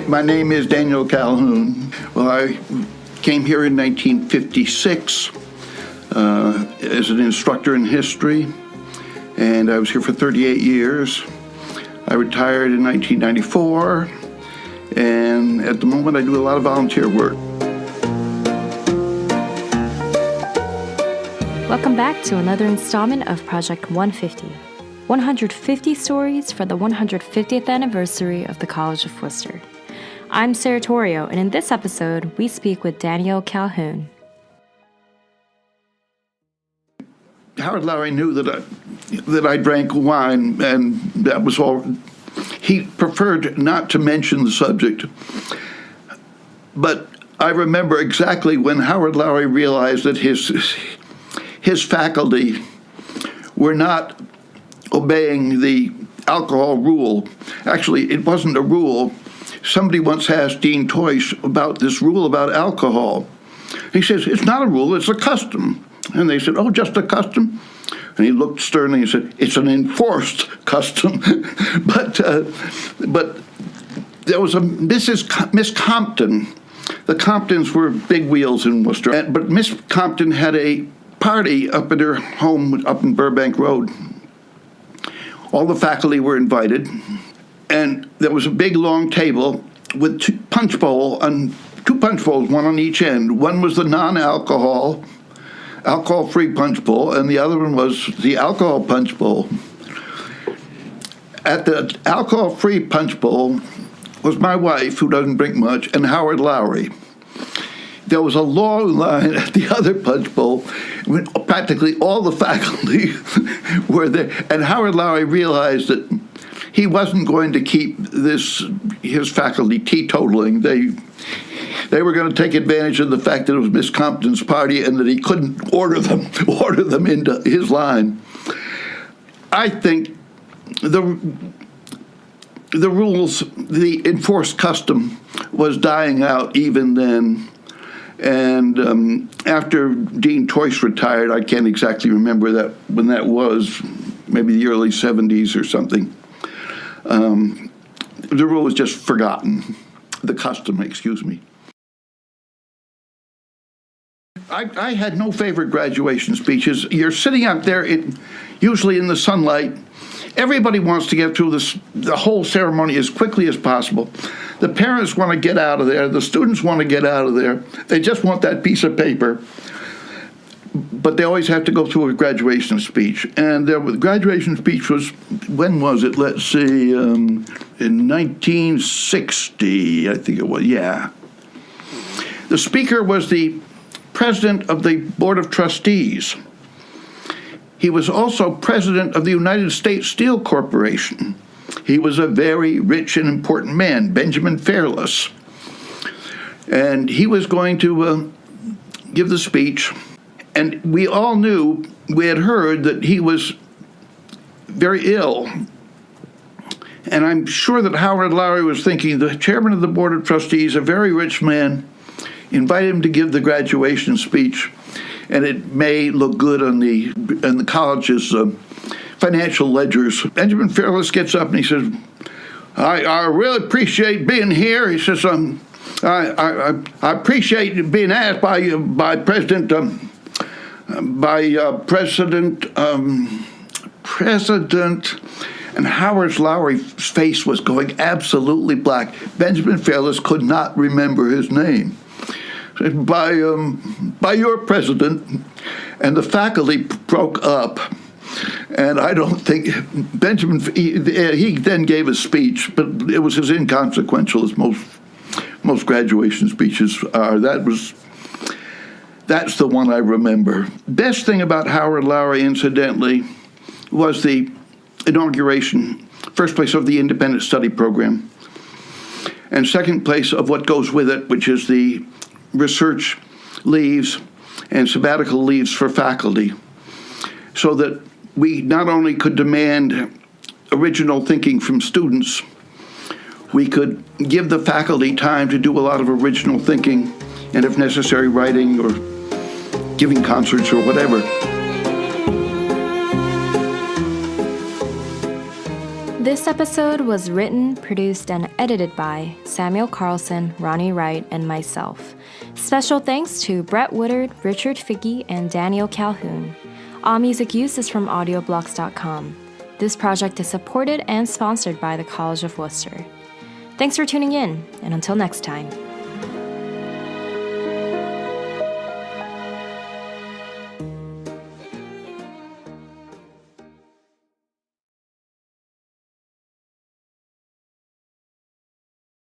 My name is Daniel Calhoun. Well, I came here in 1956 as an instructor in history, and I was here for 38 years. I retired in 1994, and at the moment I do a lot of volunteer work. Welcome back to another installment of Project 150. 150 stories for the 150th anniversary of the College of Worcester. I'm Sarah Torrio, and in this episode, we speak with Daniel Calhoun. Howard Lowry knew that I drank wine, and that was all. He preferred not to mention the subject. But I remember exactly when Howard Lowry realized that his faculty were not obeying the alcohol rule. Actually, it wasn't a rule. Somebody once asked Dean Toyce about this rule about alcohol. He says, it's not a rule, it's a custom. And they said, oh, just a custom? And he looked sternly and said, it's an enforced custom. But there was a Miss Compton. The Comptons were big wheels in Worcester. But Miss Compton had a party up at her home up in Burbank Road. All the faculty were invited, and there was a big long table with two punch bowls, one on each end. One was the alcohol-free punch bowl, and the other one was the alcohol punch bowl. At the alcohol-free punch bowl was my wife, who doesn't drink much, and Howard Lowry. There was a long line at the other punch bowl when practically all the faculty were there. And Howard Lowry realized that he wasn't going to keep his faculty teetotaling. They were going to take advantage of the fact that it was Miss Compton's party and that he couldn't order them into his line. I think the rules, the enforced custom was dying out even then. And after Dean Toyce retired, I can't exactly remember when that was, maybe the early 70s or something, the rule was just forgotten, the custom, excuse me. I had no favorite graduation speeches. You're sitting out there, usually in the sunlight. Everybody wants to get through the whole ceremony as quickly as possible. The parents want to get out of there. The students want to get out of there. They just want that piece of paper. But they always have to go through a graduation speech. And the graduation speech was, when was it? Let's see, in 1960, I think it was, yeah. The speaker was the president of the Board of Trustees. He was also president of the United States Steel Corporation. He was a very rich and important man, Benjamin Fairless. And he was going to give the speech. And we all knew, we had heard that he was very ill. And I'm sure that Howard Lowry was thinking, the chairman of the Board of Trustees, a very rich man, invite him to give the graduation speech, and it may look good on the college's financial ledgers. Benjamin Fairless gets up and he says, I really appreciate being here. He says, I appreciate being asked by President, and Howard Lowry's face was going absolutely black. Benjamin Fairless could not remember his name. By your president, and the faculty broke up. And I don't think Benjamin, he then gave a speech, but it was as inconsequential as most graduation speeches are. That's the one I remember. Best thing about Howard Lowry, incidentally, was the inauguration, first place of the independent study program, and second place of what goes with it, which is the research leaves and sabbatical leaves for faculty, so that we not only could demand original thinking from students, we could give the faculty time to do a lot of original thinking, and if necessary, writing or giving concerts or whatever. This episode was written, produced, and edited by Samuel Carlson, Ronnie Wright, and myself. Special thanks to Brett Woodard, Richard Figge, and Daniel Calhoun. All music used is from audioblocks.com. This project is supported and sponsored by the College of Worcester. Thanks for tuning in, and until next time.